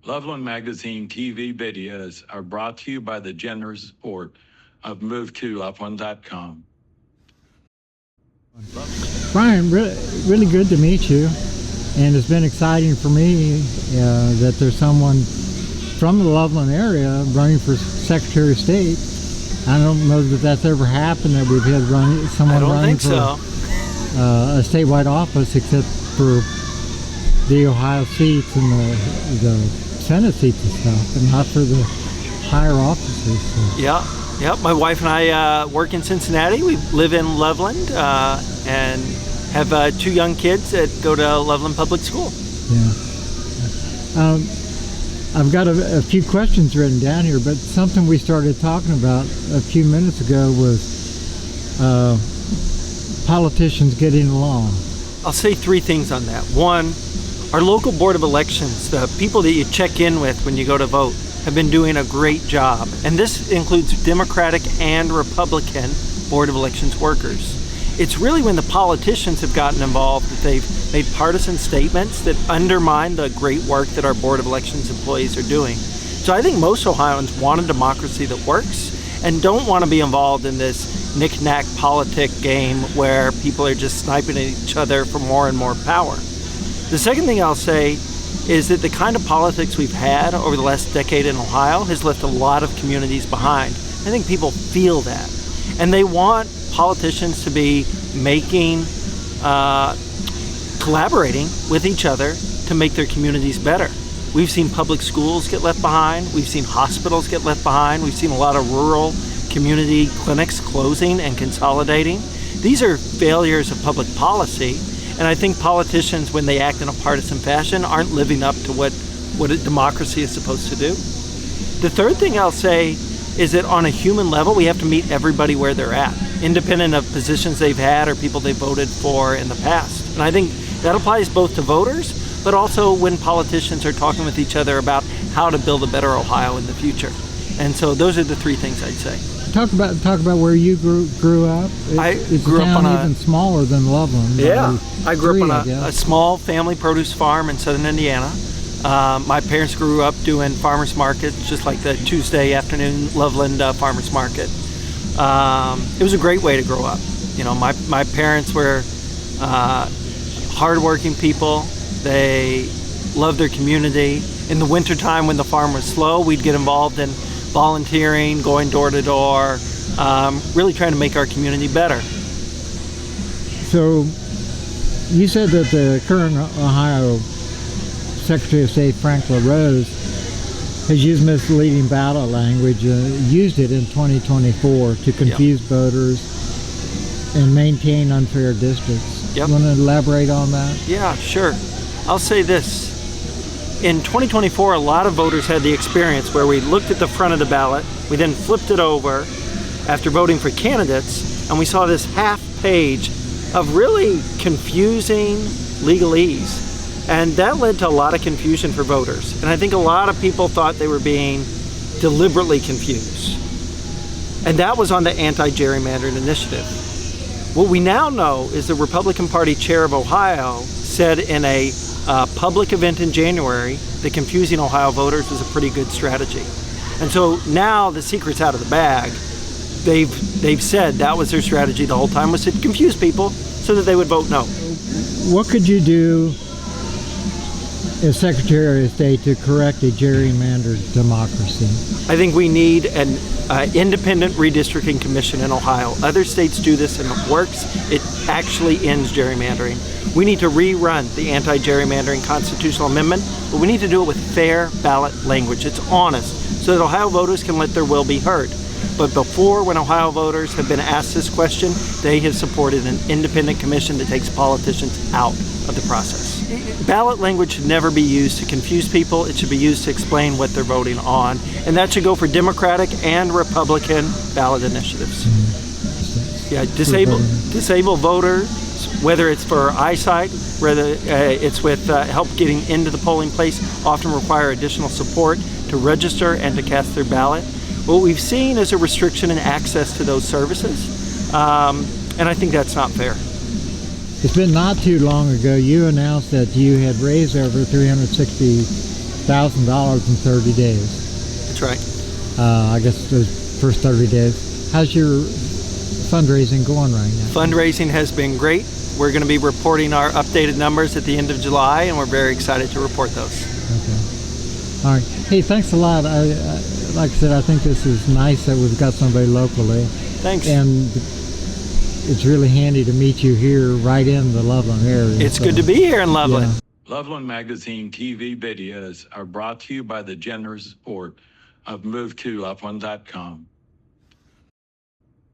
Loveland Magazine TV videos are brought to you by the generous support of MoveToLoveland.com. Bryan, really good to meet you, and it's been exciting for me that there's someone from the Loveland area running for Secretary of State. I don't know that that's ever happened, that we've had someone running for a statewide office, except for the Ohio seats and the Senate seats and stuff, and not for the higher offices. So. Yeah. My wife and I work in Cincinnati. We live in Loveland and have 2 young kids that go to Loveland Public School. Yeah. I've got a few questions written down here, but something we started talking about a few minutes ago was politicians getting along. I'll say 3 things on that. 1, our local Board of Elections, the people that you check in with when you go to vote, have been doing a great job. And this includes Democratic and Republican Board of Elections workers. It's really when the politicians have gotten involved that they've made partisan statements that undermine the great work that our Board of Elections employees are doing. So I think most Ohioans want a democracy that works and don't want to be involved in this knick-knack politic game where people are just sniping at each other for more and more power. The second thing I'll say is that the kind of politics we've had over the last decade in Ohio has left a lot of communities behind. I think people feel that. And they want politicians to be collaborating with each other to make their communities better. We've seen public schools get left behind. We've seen hospitals get left behind. We've seen a lot of rural community clinics closing and consolidating. These are failures of public policy. And I think politicians, when they act in a partisan fashion, aren't living up to what a democracy is supposed to do. The third thing I'll say is that on a human level, we have to meet everybody where they're at, independent of positions they've had or people they voted for in the past. And I think that applies both to voters, but also when politicians are talking with each other about how to build a better Ohio in the future. And so those are the 3 things I'd say. Talk about where you grew up. It's grew a town up on even smaller than Loveland. Yeah, I grew up on a small family produce farm in southern Indiana. My parents grew up doing farmers markets, just like the Tuesday afternoon Loveland farmers market. It was a great way to grow up. You know, my parents were hardworking people. They loved their community. In the wintertime when the farm was slow, we'd get involved in volunteering, going door to door, really trying to make our community better. So you said that the current Ohio Secretary of State, Frank LaRose, has used misleading ballot language, used it in 2024 to confuse voters and maintain unfair districts. Yep. You want to elaborate on that? Yeah, sure. I'll say this. In 2024, a lot of voters had the experience where we looked at the front of the ballot, we then flipped it over after voting for candidates, and we saw this half page of really confusing legalese. And that led to a lot of confusion for voters. And I think a lot of people thought they were being deliberately confused. And that was on the anti-gerrymandering initiative. What we now know is the Republican Party chair of Ohio said in a public event in January that confusing Ohio voters was a pretty good strategy. And so now the secret's out of the bag. They've said that was their strategy the whole time, was to confuse people so that they would vote no. What could you do as Secretary of State to correct a gerrymandered democracy? I think we need an independent redistricting commission in Ohio. Other states do this and it works. It actually ends gerrymandering. We need to rerun the anti-gerrymandering constitutional amendment, but we need to do it with fair ballot language. It's honest, so that Ohio voters can let their will be heard. But before, when Ohio voters have been asked this question, they have supported an independent commission that takes politicians out of the process. Ballot language should never be used to confuse people. It should be used to explain what they're voting on. And that should go for Democratic and Republican ballot initiatives. Yeah, disable voters, whether it's for eyesight, whether it's with help getting into the polling place, often require additional support to register and to cast their ballot. What we've seen is a restriction in access to those services, and I think that's not fair. It's been not too long ago you announced that you had raised over $360 $1,000 in 30 days. That's right. I guess those first 30 days. How's your fundraising going right now? Fundraising has been great. We're going to be reporting our updated numbers at the end of July, and we're very excited to report those. Okay. All right. Hey, thanks a lot. Like I said, I think this is nice that we've got somebody locally. Thanks. And it's really handy to meet you here right in the Loveland area. It's good to be here in Loveland. Yeah. Loveland Magazine TV videos are brought to you by the generous support of MoveToLoveland.com.